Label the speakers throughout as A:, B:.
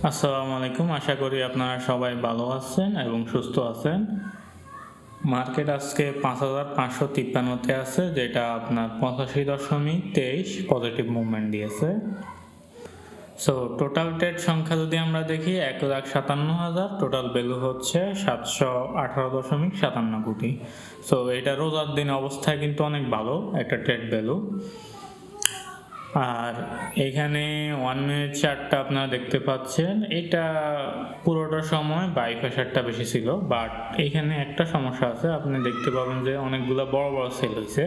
A: আসসালামু আলাইকুম, আশা করি আপনারা সবাই ভালো আছেন এবং সুস্থ আছেন। মার্কেট আজকে ৫,৫৫৩তে আছে, যেটা আপনার ৮৫.২৩ পজিটিভ মুভমেন্ট দিয়েছে। সো টোটাল ট্রেড সংখ্যা যদি আমরা দেখি ১,৫৭,০০০, টোটাল ভ্যালু হচ্ছে ৭১৮.৫৭ কোটি। সো এটা রোজার দিন অবস্থায় কিন্তু অনেক ভালো একটা ট্রেড ভ্যালু। আর এখানে 1 মিনিট চার্টটা আপনারা দেখতে পাচ্ছেন, এটা পুরোটা সময় বাই প্রেশারটা বেশি ছিল, বাট এখানে একটা সমস্যা আছে, আপনি দেখতে পাবেন যে অনেকগুলো বড় বড় সেল হয়েছে।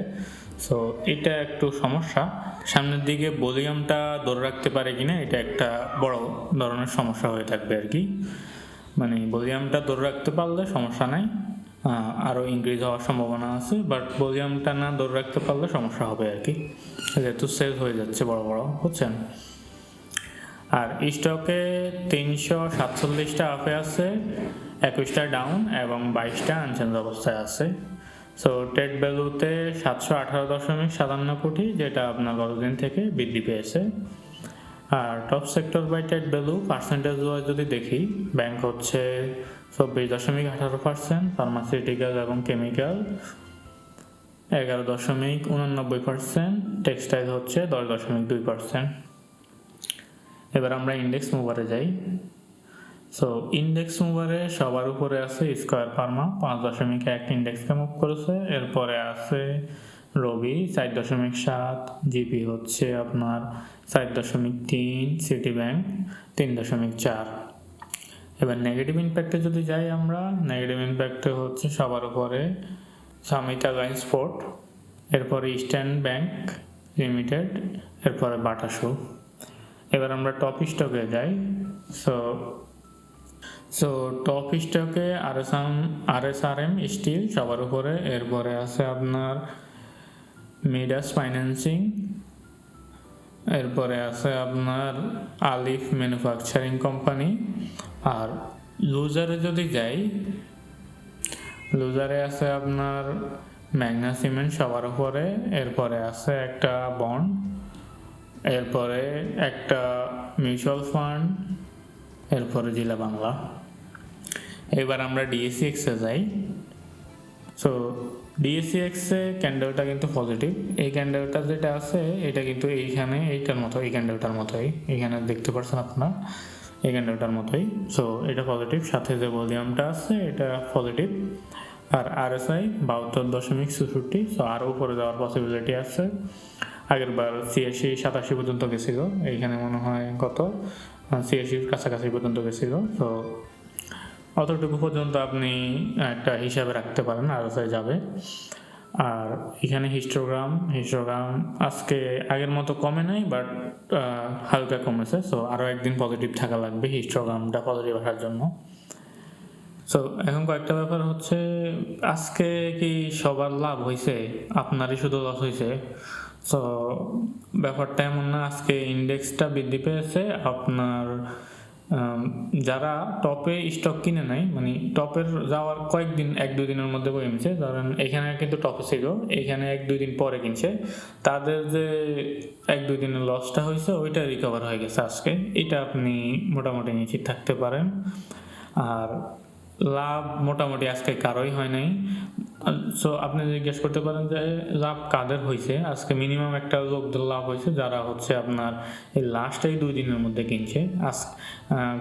A: সো এটা একটু সমস্যা, সামনের দিকে ভলিউমটা ধরে রাখতে পারে কিনা এটা একটা বড় ধরনের সমস্যা হয়ে থাকবে আর কি। মানে ভলিউমটা ধরে রাখতে পারলে সমস্যা নাই, আরও ইনক্রিজ হওয়ার সম্ভাবনা আছে, বাট ভলিউমটা না ধরে রাখতে পারলে সমস্যা হবে আর কি, যেহেতু সেল হয়ে যাচ্ছে বড় বড়, বুঝছেন। আর স্টকে ৩৪৭টা আপে আছে, ২১টা ডাউন এবং 22টা আনচেঞ্জ অবস্থায় আছে। সো ট্রেড ভ্যালুতে ৭১৮.৫৭ কোটি, যেটা আপনার গতদিন থেকে বৃদ্ধি পেয়েছে। আর top sector by trade value percentage wise যদি দেখি, ব্যাংক হচ্ছে ২৪.১৮%, ফার্মাসিউটিক্যাল এবং কেমিক্যাল ১১.৮৯%, টেক্সটাইল হচ্ছে 10.২%। এবার আমরা ইন্ডেক্স মুভারে যাই। সো ইন্ডেক্স মুভারে সবার উপরে আছে স্কয়ার ফার্মা, ৫.১ ইন্ডেক্সকে মুভ করেছে। এরপরে আছে রবি ৪.৭, জিপি হচ্ছে আপনার ৪.৩, সিটি ব্যাংক ৩.৪। এবার নেগেটিভ ইম্প্যাক্টে যদি যাই আমরা, নেগেটিভ ইম্প্যাক্টে হচ্ছে সবার উপরে সামিট অ্যালায়েন্স পোর্ট, এরপরে ইস্টার্ন ব্যাংক লিমিটেড, এরপরে বাটা শু। এবার আমরা টপ স্টকে যাই। সো টপ স্টকে আরএসআরএম স্টিল সবার উপরে, এরপরে আছে আপনার মিডাস ফাইন্যান্সিং, এরপরে আছে আপনার আলিফ ম্যানুফ্যাকচারিং কোম্পানি। আর লুজারে যদি যাই, লুজারে আছে আপনার ম্যাগনা সিমেন্ট সবার উপরে, এরপরে আছে একটা বন্ড, এরপরে একটা মিউচুয়াল ফান্ড, এরপরে জিলা বাংলা। এবার আমরা ডিএসিএক্সে যাই। সো ডিএসিএক্সে ক্যান্ডেলটা কিন্তু পজিটিভ, এই ক্যান্ডেলটা যেটা আছে এটা কিন্তু এইখানে এইটার মতো, এই ক্যান্ডেলটার মতোই, এখানে দেখতে পাচ্ছেন আপনার এই ক্যান্ডেলটার মতোই। সো এটা পজিটিভ, সাথে যে ভলিউমটা আছে এটা পজিটিভ। আর আরএসআই ৭২.৬৪, সো আরও উপরে যাওয়ার পসিবিলিটি আছে। আগের বার ৮৬-৮৭ পর্যন্ত গেছিল, এইখানে মনে হয় কত ৮৬ কাছাকাছি পর্যন্ত গেছিল। তো অতটুকু পর্যন্ত আপনি একটা হিসাবে রাখতে পারেন আরএসআই যাবে। আর এখানে হিস্টোগ্রাম আজকে আগের মতো কমে নাই, বাট হালকা কমেছে। সো আরও একদিন পজিটিভ থাকা লাগবে হিস্টোগ্রামটা পজিটিভ আসার জন্য। সো এখন কয়েকটা ব্যাপার হচ্ছে, আজকে কি সবার লাভ হয়েছে, আপনারই শুধু লস হয়েছে? সো ব্যাপারটা এমন না, আজকে ইন্ডেক্সটা বৃদ্ধি পেয়েছে আপনার যারা টপে স্টক কিনে নাই, মানে টপের যাওয়ার কয়েকদিন ১-২ দিনের মধ্যে কমছে, ধরেন এখানে কিন্তু টপে ছিল, এখানে ১-২ দিন পরে কিনছে, তাদের যে ১-২ দিনের লসটা হয়েছে ওইটা রিকভার হয়ে গেছে আজকে, এটা আপনি মোটামুটি নিশ্চিত থাকতে পারেন। আর লাভ মোটামুটি আজকে কারোই হয় নাই। সো আপনি জিজ্ঞেস করতে পারেন যে লাভ কাদের হয়েছে, আজকে মিনিমাম একটা লোকদের লাভ হয়েছে যারা হচ্ছে আপনার এই লাস্ট ২ দিনের মধ্যে কিনছে,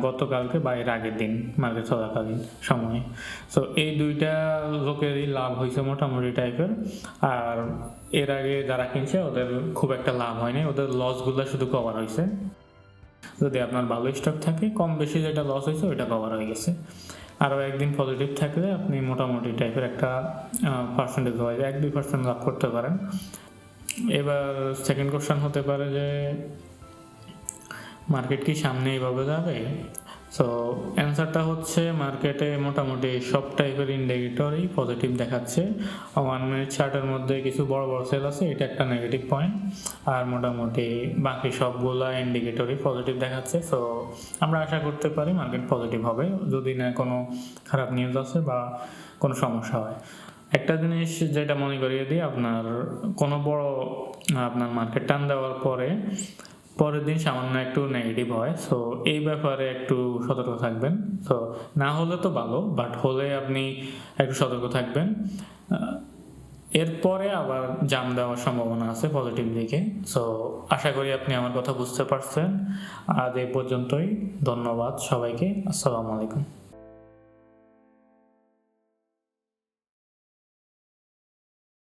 A: গতকালকে বা এর আগের দিন মার্কেট চলাকালীন সময়ে। সো এই দুইটা লোকেরই লাভ হয়েছে মোটামুটি টাইপের। আর এর আগে যারা কিনছে ওদের খুব একটা লাভ হয়নি, ওদের লসগুলো শুধু কভার হয়েছে। যদি আপনার ভালো স্টক থাকে, কম বেশি যেটা লস হয়েছে ওইটা কভার হয়ে গেছে। আরও একদিন পজিটিভ থাকলে আপনি মোটামুটি টাইপের একটা পার্সেন্টেজ হয় ১-২% লাভ করতে পারেন। এবার সেকেন্ড কোশ্চেন হতে পারে যে মার্কেট কি সামনে এইভাবে যাবে? সো অ্যান্সারটা হচ্ছে মার্কেটে মোটামুটি সব টাইপের ইন্ডিকেটরই পজিটিভ দেখাচ্ছে। 1 মিনিট চার্টের মধ্যে কিছু বড় বড় সেল আছে, এটা একটা নেগেটিভ পয়েন্ট। আর মোটামুটি বাকি সবগুলা ইন্ডিকেটরই পজিটিভ দেখাচ্ছে। সো আমরা আশা করতে পারি মার্কেট পজিটিভ হবে, যদি না কোনো খারাপ নিউজ আছে বা কোনো সমস্যা হয়। একটা জিনিস যেটা মনে করিয়ে দিই, আপনার কোনো বড় আপনার মার্কেট টান দেওয়ার পরে পরের দিন সামান্য একটু নেগেটিভ হয়, সো এই ব্যাপারে একটু সতর্ক থাকবেন। তো না হলে তো ভালো, বাট হলে আপনি একটু সতর্ক থাকবেন। এরপরে আবার জাম দেওয়ার সম্ভাবনা আছে পজিটিভ দিকে। সো আশা করি আপনি আমার কথা বুঝতে পারছেন। আজ এই পর্যন্তই। ধন্যবাদ সবাইকে। আসসালামু আলাইকুম।